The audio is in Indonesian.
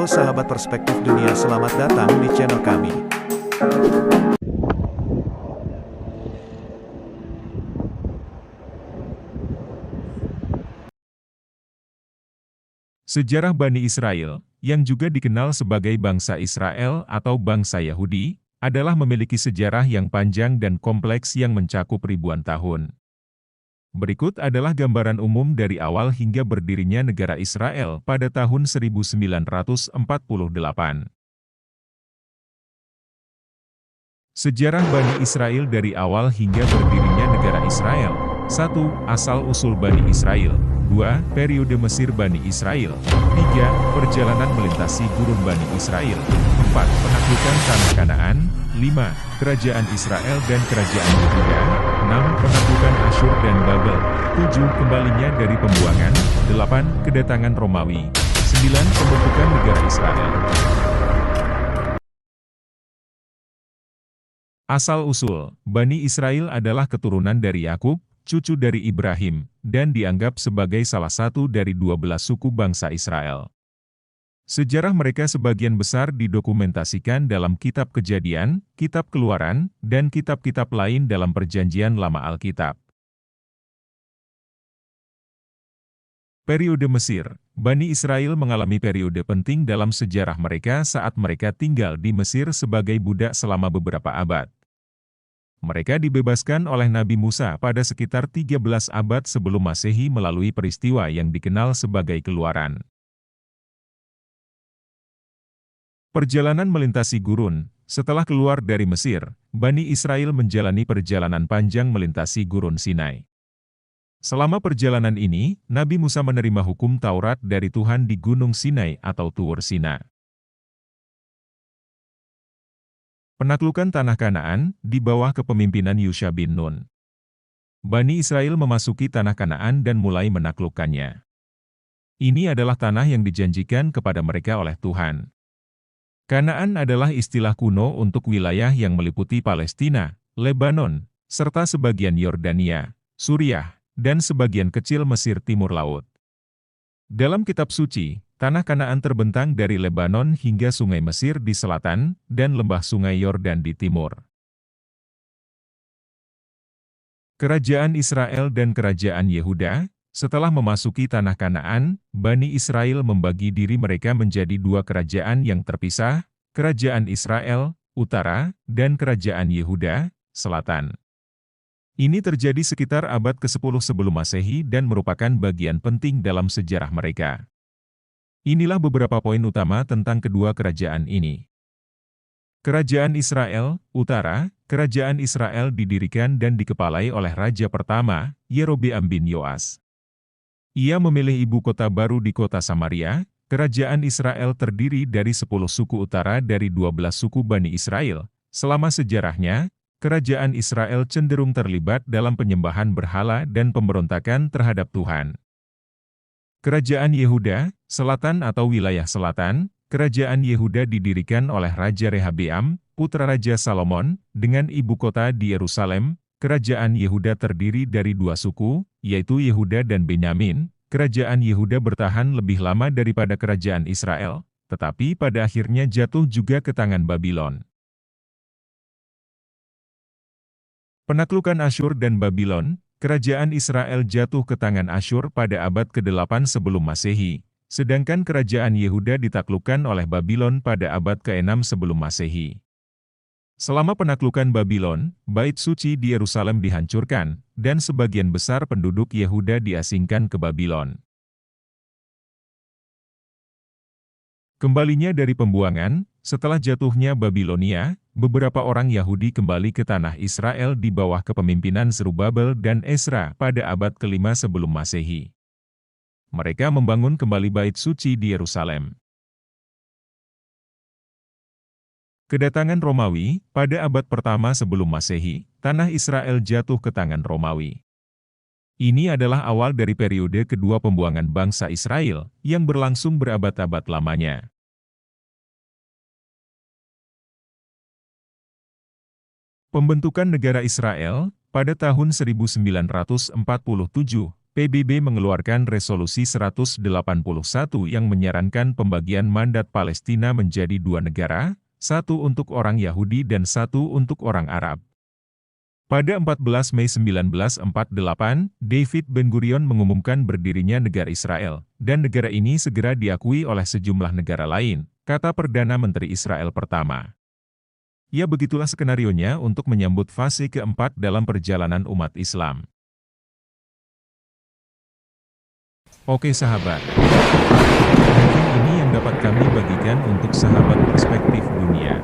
Halo sahabat Perspektif Dunia, selamat datang di channel kami. Sejarah Bani Israel, yang juga dikenal sebagai bangsa Israel atau bangsa Yahudi, adalah memiliki sejarah yang panjang dan kompleks yang mencakup ribuan tahun. Berikut adalah gambaran umum dari awal hingga berdirinya negara Israel pada tahun 1948. Sejarah Bani Israel dari awal hingga berdirinya negara Israel. 1. Asal-usul Bani Israel. 2. Periode Mesir Bani Israel. 3. Perjalanan melintasi gurun Bani Israel. 4. Penaklukan Tanah Kanaan. 5. Kerajaan Israel dan Kerajaan Yehuda. 6. Penaklukan Asyur dan Babel. 7. Kembalinya dari pembuangan. 8. Kedatangan Romawi. 9. Pembentukan negara Israel. Asal-usul, Bani Israel adalah keturunan dari Yakub, cucu dari Ibrahim, dan dianggap sebagai salah satu dari 12 suku bangsa Israel. Sejarah mereka sebagian besar didokumentasikan dalam Kitab Kejadian, Kitab Keluaran, dan kitab-kitab lain dalam Perjanjian Lama Alkitab. Periode Mesir. Bani Israel mengalami periode penting dalam sejarah mereka saat mereka tinggal di Mesir sebagai budak selama beberapa abad. Mereka dibebaskan oleh Nabi Musa pada sekitar 13 abad sebelum Masehi melalui peristiwa yang dikenal sebagai Keluaran. Perjalanan melintasi gurun. Setelah keluar dari Mesir, Bani Israel menjalani perjalanan panjang melintasi gurun Sinai. Selama perjalanan ini, Nabi Musa menerima hukum Taurat dari Tuhan di Gunung Sinai atau Tur Sina. Penaklukan Tanah Kanaan, di bawah kepemimpinan Yusha bin Nun. Bani Israel memasuki Tanah Kanaan dan mulai menaklukkannya. Ini adalah tanah yang dijanjikan kepada mereka oleh Tuhan. Kanaan adalah istilah kuno untuk wilayah yang meliputi Palestina, Lebanon, serta sebagian Yordania, Suriah, dan sebagian kecil Mesir Timur Laut. Dalam kitab suci, Tanah Kanaan terbentang dari Lebanon hingga Sungai Mesir di selatan, dan lembah Sungai Yordan di timur. Kerajaan Israel dan Kerajaan Yehuda. Setelah memasuki Tanah Kanaan, Bani Israel membagi diri mereka menjadi dua kerajaan yang terpisah, Kerajaan Israel, Utara, dan Kerajaan Yehuda, Selatan. Ini terjadi sekitar abad ke-10 sebelum Masehi dan merupakan bagian penting dalam sejarah mereka. Inilah beberapa poin utama tentang kedua kerajaan ini. Kerajaan Israel, Utara. Kerajaan Israel didirikan dan dikepalai oleh Raja pertama, Yerobeam bin Yoas. Ia memilih ibu kota baru di kota Samaria. Kerajaan Israel terdiri dari 10 suku utara dari 12 suku Bani Israel. Selama sejarahnya, Kerajaan Israel cenderung terlibat dalam penyembahan berhala dan pemberontakan terhadap Tuhan. Kerajaan Yehuda, Selatan atau Wilayah Selatan. Kerajaan Yehuda didirikan oleh Raja Rehabeam, putra Raja Salomon, dengan ibu kota di Yerusalem. Kerajaan Yehuda terdiri dari dua suku, yaitu Yehuda dan Benyamin. Kerajaan Yehuda bertahan lebih lama daripada Kerajaan Israel, tetapi pada akhirnya jatuh juga ke tangan Babylon. Penaklukan Asyur dan Babylon. Kerajaan Israel jatuh ke tangan Asyur pada abad ke-8 sebelum Masehi, sedangkan Kerajaan Yehuda ditaklukkan oleh Babylon pada abad ke-6 sebelum Masehi. Selama penaklukan Babylon, Bait Suci di Yerusalem dihancurkan, dan sebagian besar penduduk Yehuda diasingkan ke Babylon. Kembalinya dari pembuangan. Setelah jatuhnya Babilonia, beberapa orang Yahudi kembali ke tanah Israel di bawah kepemimpinan Zerubabel dan Ezra pada abad ke-5 sebelum Masehi. Mereka membangun kembali Bait Suci di Yerusalem. Kedatangan Romawi. Pada abad pertama sebelum Masehi, tanah Israel jatuh ke tangan Romawi. Ini adalah awal dari periode kedua pembuangan bangsa Israel, yang berlangsung berabad-abad lamanya. Pembentukan negara Israel. Pada tahun 1947, PBB mengeluarkan resolusi 181 yang menyarankan pembagian mandat Palestina menjadi dua negara, satu untuk orang Yahudi dan satu untuk orang Arab. Pada 14 Mei 1948, David Ben-Gurion mengumumkan berdirinya negara Israel, dan negara ini segera diakui oleh sejumlah negara lain, kata Perdana Menteri Israel pertama. Ya, begitulah skenarionya untuk menyambut fase keempat dalam perjalanan umat Islam. Oke sahabat, mungkin ini yang dapat kami bagikan untuk sahabat perspektif dunia.